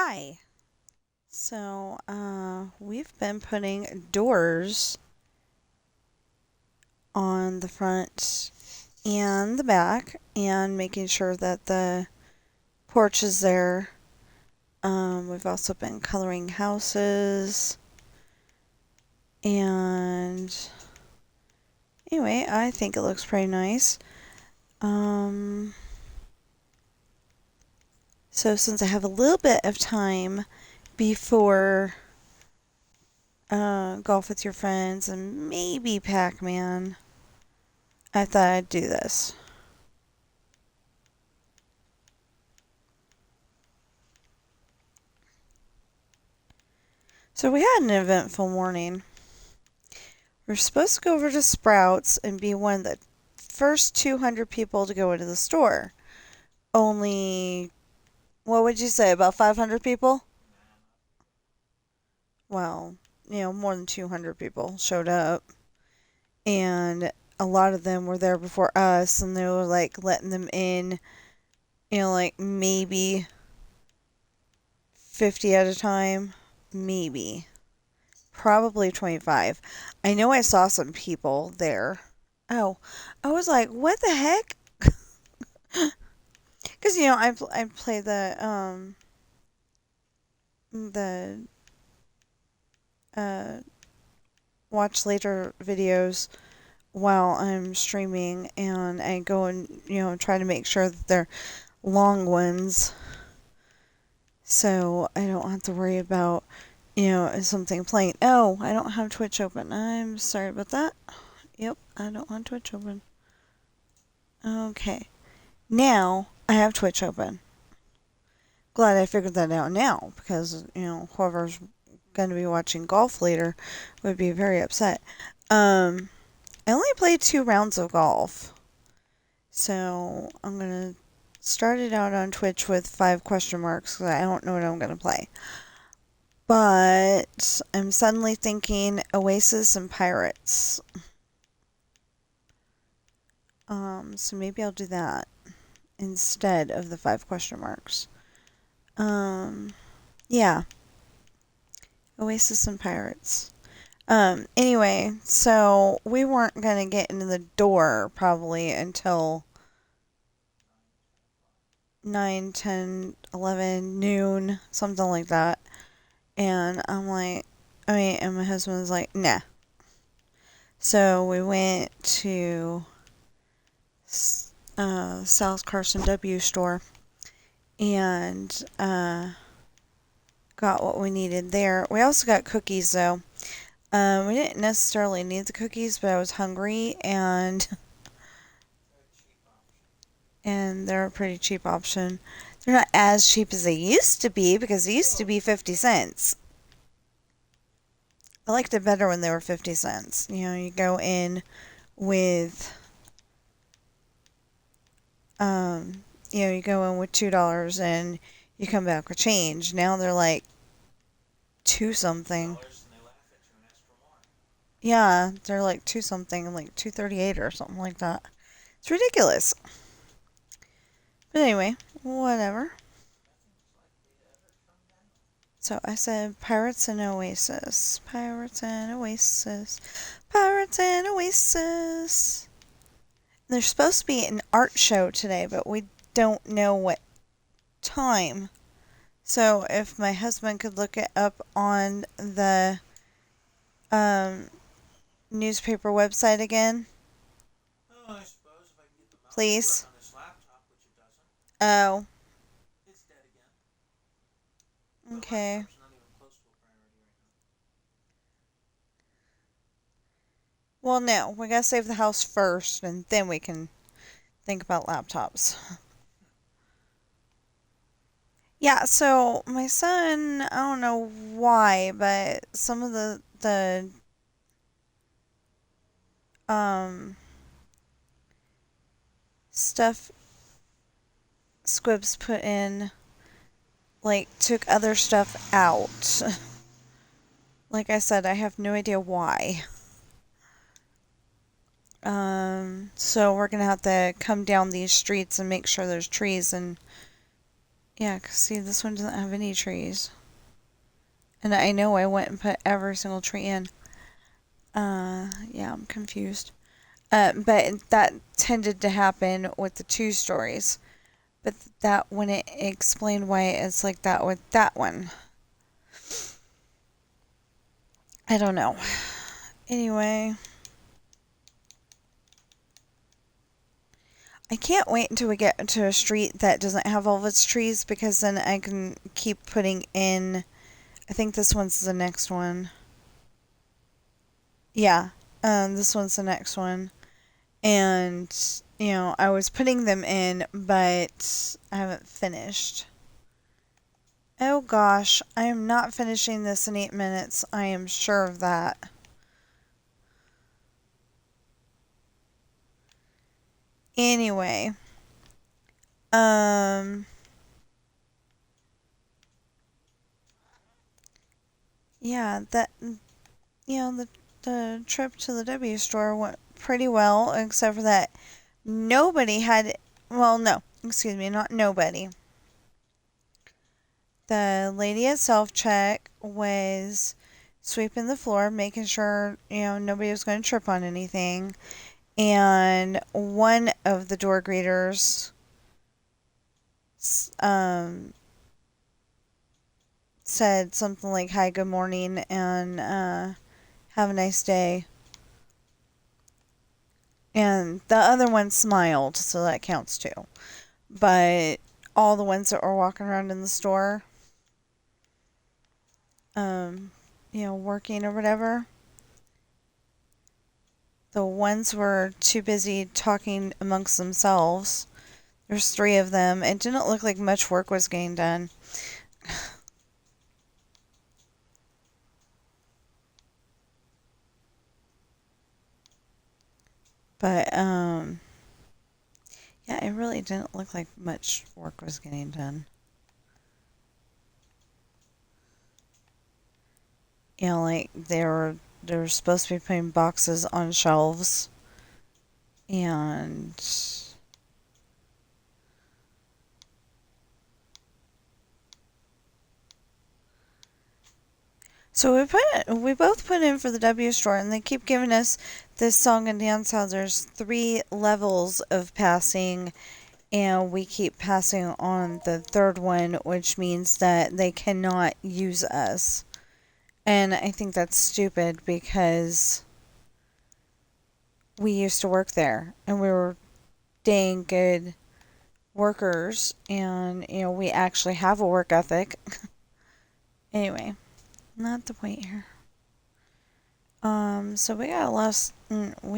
Hi. We've been putting doors on the front and the back and making sure that the porch is there. We've also been coloring houses. And anyway, I think it looks pretty nice. Um, so since I have a little bit of time before golf with your friends and maybe Pac-Man, I thought I'd do this. So we had an eventful morning. We are supposed to go over to Sprouts and be one of the first 200 people to go into the store. Only, what would you say, about 500 people? Well, more than 200 people showed up. And a lot of them were there before us, and they were like letting them in, like maybe 50 at a time. Maybe. Probably 25. I know I saw some people there. Oh, I was like, what the heck? Because, I play the uh, watch later videos while I'm streaming, and I go and, try to make sure that they're long ones so I don't have to worry about, something playing. Oh, I don't have Twitch open. I'm sorry about that. Yep, I don't want Twitch open. Okay. Now I have Twitch open. Glad I figured that out now because, whoever's going to be watching golf later would be very upset. I only played 2 rounds of golf. So I'm going to start it out on Twitch with 5 question marks because I don't know what I'm going to play. But I'm suddenly thinking Oasis and Pirates. So maybe I'll do that instead of the 5 question marks. Yeah. Oasis and Pirates. Anyway, so we weren't going to get into the door probably until 9, 10, 11, noon, something like that. And I'm like, and my husband was like, nah. So we went to South Carson W store and got what we needed there. We also got cookies though. We didn't necessarily need the cookies, but I was hungry and they're a pretty cheap option. They're not as cheap as they used to be because they used to be 50 cents. I liked it better when they were 50 cents. You go in with you go in with $2 and you come back with change. Now they're like 2 something. Yeah, they're like 2 something, like 2.38 or something like that. It's ridiculous. But anyway, whatever. So I said Pirates and Oasis. Pirates and Oasis. Pirates and Oasis. There's supposed to be an art show today, but we don't know what time. So if my husband could look it up on the newspaper website again. Oh, I suppose if I can get the mouse Please. to work on this laptop, which it doesn't. Oh. It's dead again. Okay. Laptop's not even close to a priority right now. Well, no. We gotta save the house first, and then we can think about laptops. Yeah, so my son, I don't know why, but some of the stuff Squibs put in, like, took other stuff out. Like I said, I have no idea why. So we're gonna have to come down these streets and make sure there's trees and, Yeah, 'cause see, this one doesn't have any trees. And I know I went and put every single tree in. Yeah, I'm confused. But that tended to happen with the 2 stories. But that wouldn't explain why it's like that with that one. I don't know. Anyway, I can't wait until we get to a street that doesn't have all of its trees because then I can keep putting in. I think this one's the next one. Yeah, this one's the next one. And, I was putting them in, but I haven't finished. Oh gosh, I am not finishing this in 8 minutes. I am sure of that. Anyway, um, yeah, the trip to the W store went pretty well, except for that nobody had, well, no, excuse me, not nobody. The lady at self check was sweeping the floor, making sure, nobody was going to trip on anything. And one of the door greeters um, said something like, "Hi, good morning, and have a nice day." And the other one smiled, so that counts too. But all the ones that were walking around in the store, um, working or whatever, the ones were too busy talking amongst themselves. There's 3 of them. It didn't look like much work was getting done. But, yeah, it really didn't look like much work was getting done. Like they were supposed to be putting boxes on shelves, and so we both put in for the W store, and they keep giving us this song and dance how there's 3 levels of passing, and we keep passing on the 3rd one, which means that they cannot use us. And I think that's stupid because we used to work there and we were dang good workers, and we actually have a work ethic. Anyway, not the point here. So we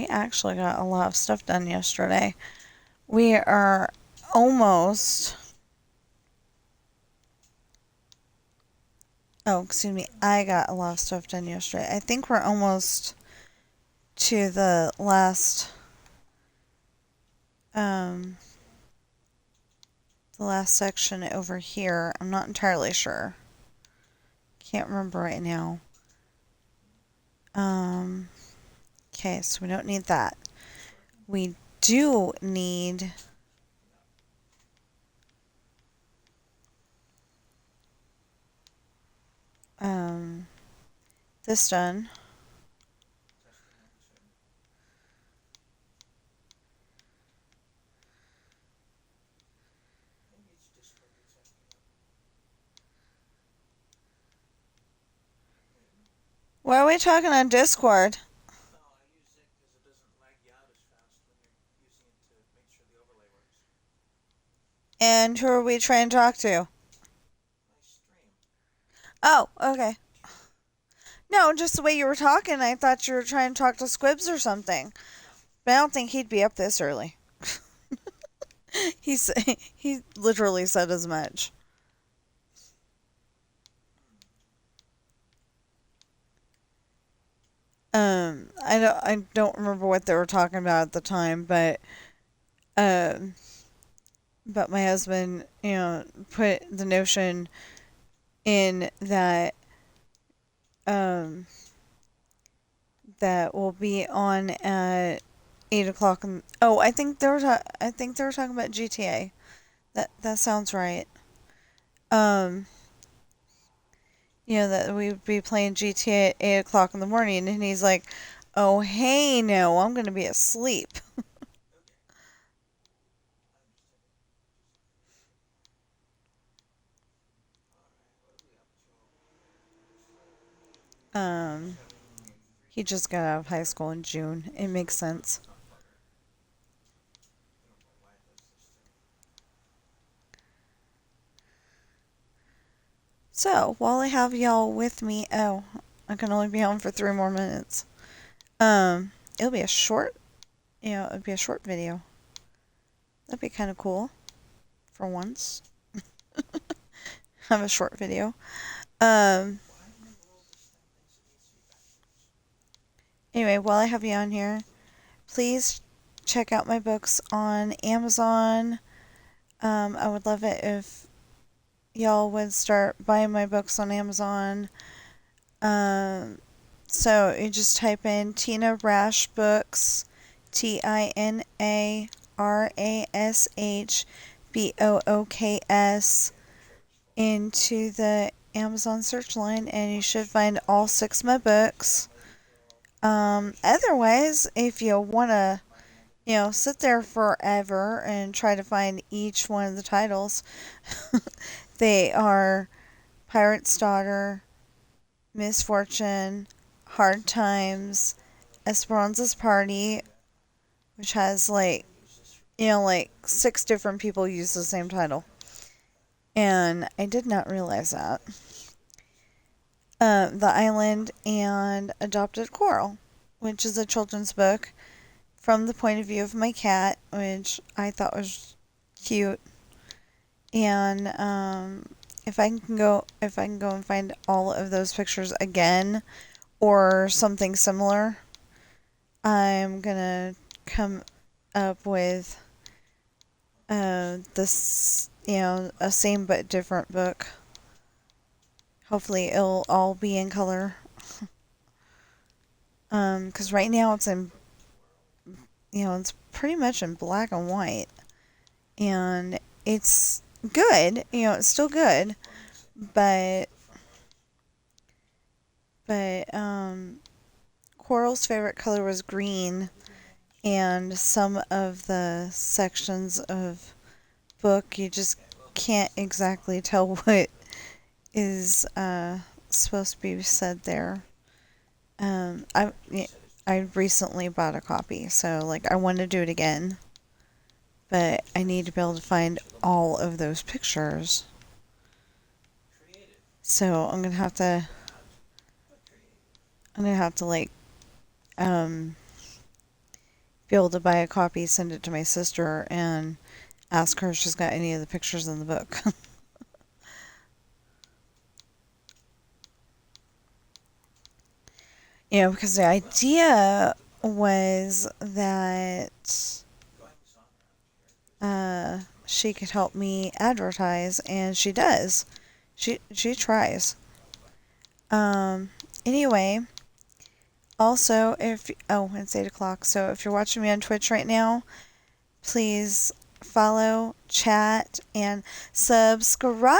actually got a lot of stuff done yesterday. We are almost. Oh, excuse me. I got a lot of stuff done yesterday. I think we're almost to um, the last section over here. I'm not entirely sure. Can't remember right now. Okay, so we don't need that. We do need this done. Why are we talking on Discord? No, I use it because it doesn't lag you out as fast when you're using it to make sure the overlay works. And who are we trying to talk to? My stream. Oh, okay. No, just the way you were talking, I thought you were trying to talk to Squibs or something. No. But I don't think he'd be up this early. He's he literally said as much. I don't remember what they were talking about at the time, um, but my husband, put the notion in that um that will be on at 8 o'clock. Oh, I think they were talking about GTA. That sounds right. Um, that we'd be playing GTA at 8 o'clock in the morning, and he's like, oh, hey, no, I'm going to be asleep. Okay. I understand. Alright, what do we have? Joe here. Um, he just got out of high school in June. It makes sense. I don't know why it does this thing. So, while I have y'all with me, I can only be on for 3 more minutes. It'll be a short, it'll be a short video. That'd be kind of cool for once. Have a short video. Um, Why in the world this thing thinks it needs to be backwards? anyway, while I have you on here, please check out my books on Amazon. I would love it if y'all would start buying my books on Amazon. Um, so you just type in Tina Rash Books, TinaRashBooks, into the Amazon search line, and you should find all 6 of my books. Otherwise, if you want to, sit there forever and try to find each one of the titles, they are Pirate's Daughter, Misfortune, Hard Times, Esperanza's Party, which has like 6 different people use the same title. And I did not realize that. The Island and Adopted Coral, which is a children's book from the point of view of my cat, which I thought was cute. And if I can go and find all of those pictures again or something similar, I'm gonna come up with this, a same but different book. Hopefully, it'll all be in color. 'Cause right now it's pretty much in black and white, and it's good. It's still good, but Coral's favorite color was green, and some of the sections of book you just can't exactly tell what is supposed to be said there. Um, I I recently bought a copy, so I want to do it again, but I need to be able to find all of those pictures. So I'm gonna have to um be able to buy a copy, send it to my sister, and ask her if she's got any of the pictures in the book. Because the idea was that she could help me advertise, and she does. She tries. Um, anyway, also it's 8 o'clock. So if you're watching me on Twitch right now, please follow, chat, and subscribe.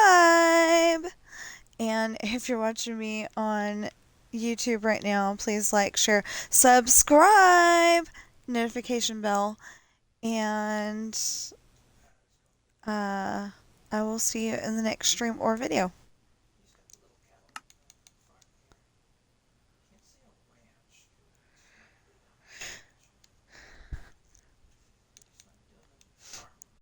And if you're watching me on YouTube right now, please like, share, subscribe, notification bell, and I will see you in the next stream or video.